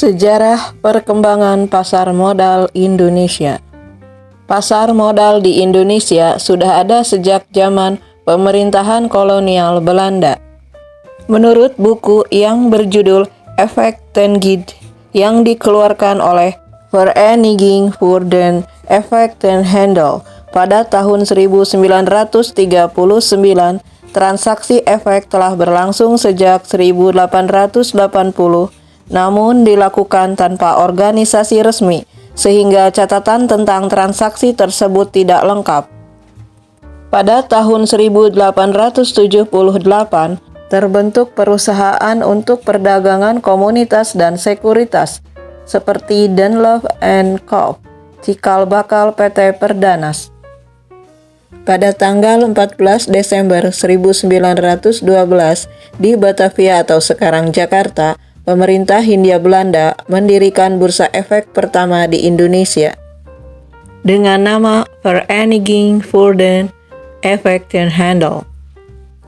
Sejarah perkembangan pasar modal Indonesia. Pasar modal di Indonesia sudah ada sejak zaman pemerintahan kolonial Belanda. Menurut buku yang berjudul Efek ten Gid yang dikeluarkan oleh Vereniging voor den Effect ten Handel pada tahun 1939, transaksi efek telah berlangsung sejak 1880, namun dilakukan tanpa organisasi resmi, sehingga catatan tentang transaksi tersebut tidak lengkap. Pada tahun 1878, terbentuk perusahaan untuk perdagangan komoditas dan sekuritas, seperti Dunlop & Co., cikal bakal PT Perdanas. Pada tanggal 14 Desember 1912 di Batavia atau sekarang Jakarta, pemerintah Hindia Belanda mendirikan bursa efek pertama di Indonesia dengan nama Vereniging voor den Effect ten Handel.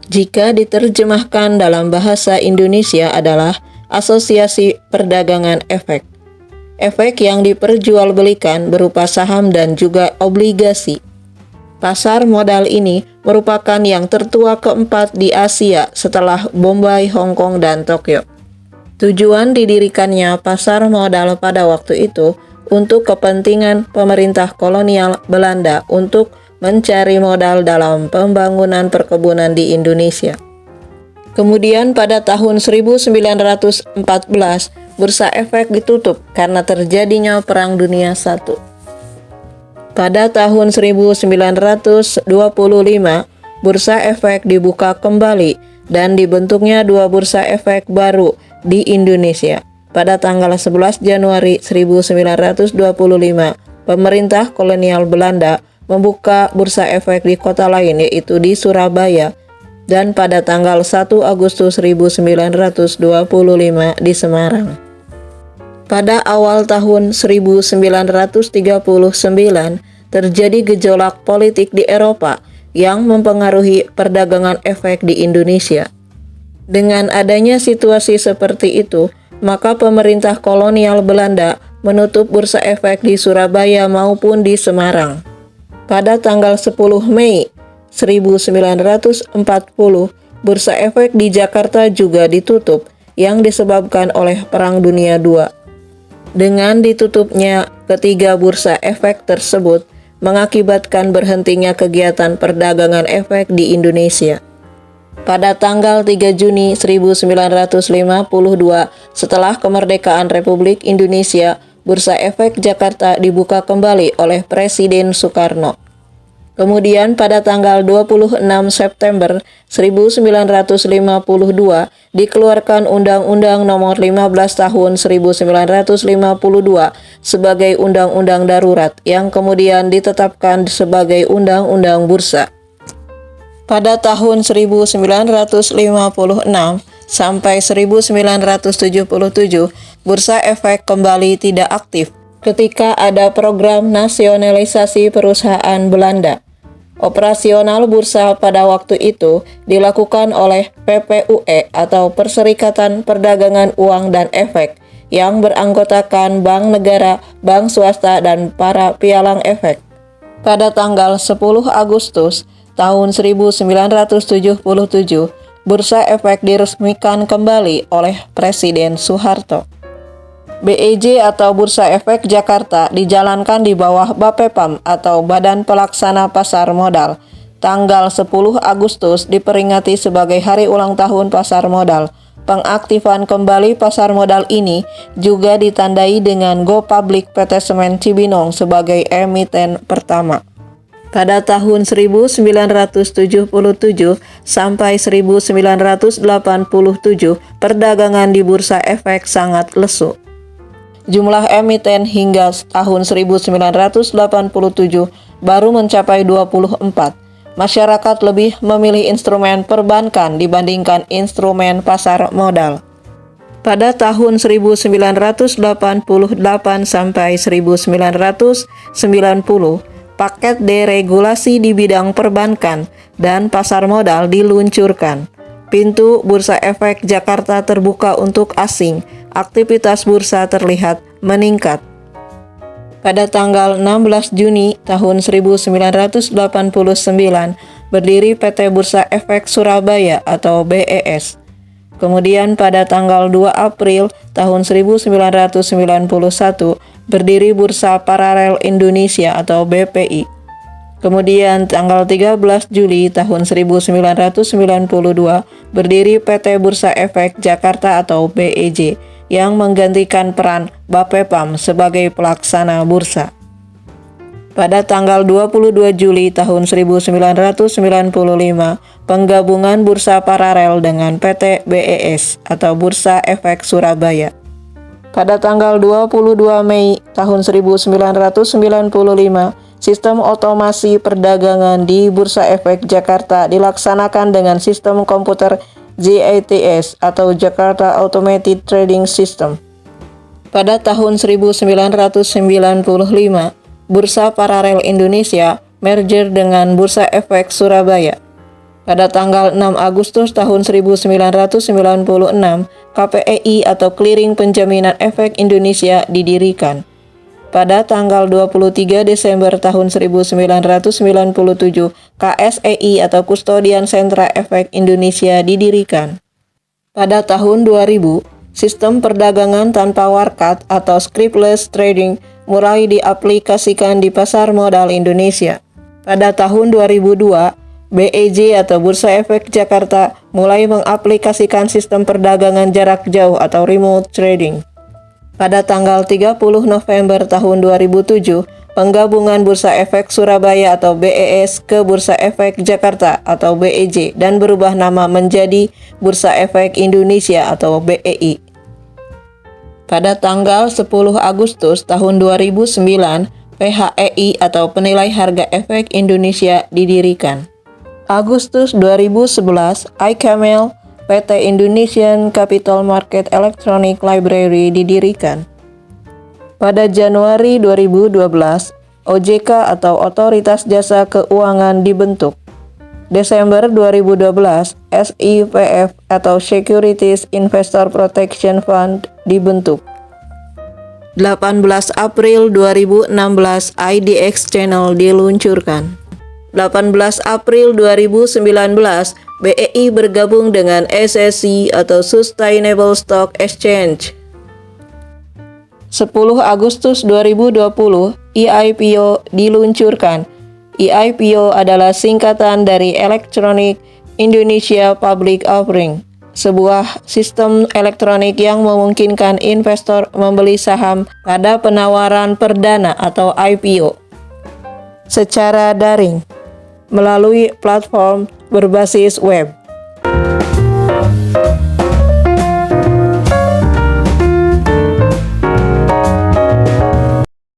Jika diterjemahkan dalam bahasa Indonesia adalah Asosiasi Perdagangan Efek. Efek yang diperjualbelikan berupa saham dan juga obligasi. Pasar modal ini merupakan yang tertua keempat di Asia setelah Bombay, Hong Kong, dan Tokyo. Tujuan didirikannya pasar modal pada waktu itu untuk kepentingan pemerintah kolonial Belanda untuk mencari modal dalam pembangunan perkebunan di Indonesia. Kemudian pada tahun 1914, bursa efek ditutup karena terjadinya Perang Dunia I. Pada tahun 1925, bursa efek dibuka kembali dan dibentuknya dua bursa efek baru di Indonesia. Pada tanggal 11 Januari 1925, pemerintah kolonial Belanda membuka bursa efek di kota lain, yaitu di Surabaya, dan pada tanggal 1 Agustus 1925 di Semarang. Pada awal tahun 1939, terjadi gejolak politik di Eropa yang mempengaruhi perdagangan efek di Indonesia. Dengan adanya situasi seperti itu, maka pemerintah kolonial Belanda menutup bursa efek di Surabaya maupun di Semarang. Pada tanggal 10 Mei 1940, bursa efek di Jakarta juga ditutup yang disebabkan oleh Perang Dunia II. Dengan ditutupnya ketiga bursa efek tersebut, mengakibatkan berhentinya kegiatan perdagangan efek di Indonesia. Pada tanggal 3 Juni 1952, setelah kemerdekaan Republik Indonesia, bursa efek Jakarta dibuka kembali oleh Presiden Soekarno. Kemudian pada tanggal 26 September 1952 dikeluarkan Undang-Undang Nomor 15 Tahun 1952 sebagai Undang-Undang Darurat yang kemudian ditetapkan sebagai Undang-Undang Bursa. Pada tahun 1956 sampai 1977, bursa efek kembali tidak aktif ketika ada program nasionalisasi perusahaan Belanda. Operasional bursa pada waktu itu dilakukan oleh PPUE atau Perserikatan Perdagangan Uang dan Efek yang beranggotakan bank negara, bank swasta, dan para pialang efek. Pada tanggal 10 Agustus tahun 1977, bursa efek diresmikan kembali oleh Presiden Soeharto. BEJ atau Bursa Efek Jakarta dijalankan di bawah BAPEPAM atau Badan Pelaksana Pasar Modal. Tanggal 10 Agustus diperingati sebagai Hari Ulang Tahun Pasar Modal. Pengaktifan kembali pasar modal ini juga ditandai dengan Go Public PT Semen Cibinong sebagai emiten pertama. Pada tahun 1977 sampai 1987, perdagangan di bursa efek sangat lesu. Jumlah emiten hingga tahun 1987 baru mencapai 24. Masyarakat lebih memilih instrumen perbankan dibandingkan instrumen pasar modal. Pada tahun 1988 sampai 1990, paket deregulasi di bidang perbankan dan pasar modal diluncurkan. Pintu Bursa Efek Jakarta terbuka untuk asing aktivitas bursa terlihat meningkat. Pada tanggal 16 Juni tahun 1989, berdiri PT Bursa Efek Surabaya atau BES. Kemudian pada tanggal 2 April tahun 1991, berdiri Bursa Paralel Indonesia atau BPI. Kemudian tanggal 13 Juli tahun 1992, berdiri PT Bursa Efek Jakarta atau BEJ, yang menggantikan peran Bapepam sebagai pelaksana bursa. Pada tanggal 22 Juli tahun 1995, penggabungan Bursa Paralel dengan PT BES atau Bursa Efek Surabaya. Pada tanggal 22 Mei tahun 1995, sistem otomasi perdagangan di Bursa Efek Jakarta dilaksanakan dengan sistem komputer JATS atau Jakarta Automated Trading System. Pada tahun 1995, Bursa Paralel Indonesia merger dengan Bursa Efek Surabaya. Pada tanggal 6 Agustus tahun 1996, KPEI atau Clearing Penjaminan Efek Indonesia didirikan. Pada tanggal 23 Desember tahun 1997, KSEI atau Kustodian Sentra Efek Indonesia didirikan. Pada tahun 2000, sistem perdagangan tanpa warkat atau scriptless trading mulai diaplikasikan di pasar modal Indonesia. Pada tahun 2002, BEJ atau Bursa Efek Jakarta mulai mengaplikasikan sistem perdagangan jarak jauh atau remote trading. Pada tanggal 30 November tahun 2007, penggabungan Bursa Efek Surabaya atau BES ke Bursa Efek Jakarta atau BEJ dan berubah nama menjadi Bursa Efek Indonesia atau BEI. Pada tanggal 10 Agustus tahun 2009, PHEI atau Penilai Harga Efek Indonesia didirikan. Agustus 2011, iCamel PT Indonesian Capital Market Electronic Library didirikan. Pada Januari 2012, OJK atau Otoritas Jasa Keuangan dibentuk. Desember 2012, SIPF atau Securities Investor Protection Fund dibentuk. 18 April 2016, IDX Channel diluncurkan. 18 April 2019, BEI bergabung dengan SSC atau Sustainable Stock Exchange. 10 Agustus 2020, EIPO diluncurkan. EIPO adalah singkatan dari Electronic Indonesia Public Offering, sebuah sistem elektronik yang memungkinkan investor membeli saham pada penawaran perdana atau IPO secara daring melalui platform berbasis web.